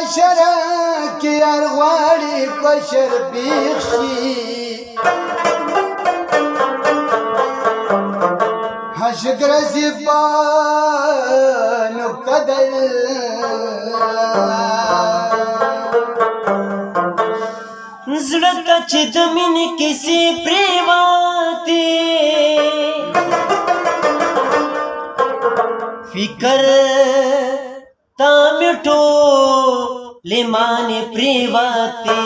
معاشره کې ارغواړي کوشر بیخ شي حشد رسی پا نقطه دل زړه ته چې د مینې کیسې پرېوتې فکر تا مې ټولې مانې پرېوتې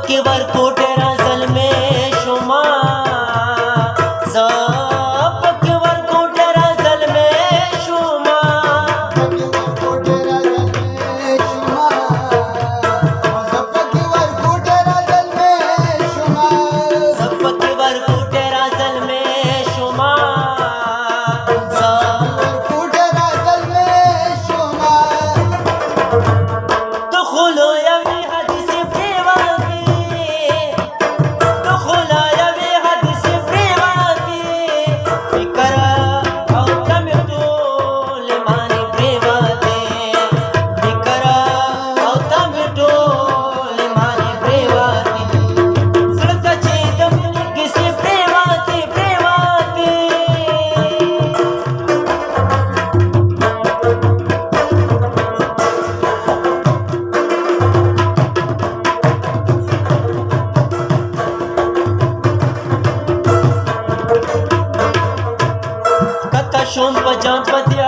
के वर कोटेरा जल में शुमा सब के वर कोटेरा जल में शुमा कोटेरा जल में शुमा सब के वर कोटेरा जल में शुमा सब के वर कोटेरा जल में शुमा सब कोटेरा जल में शुमा तो खुलो यमी शोम पजाम पतिया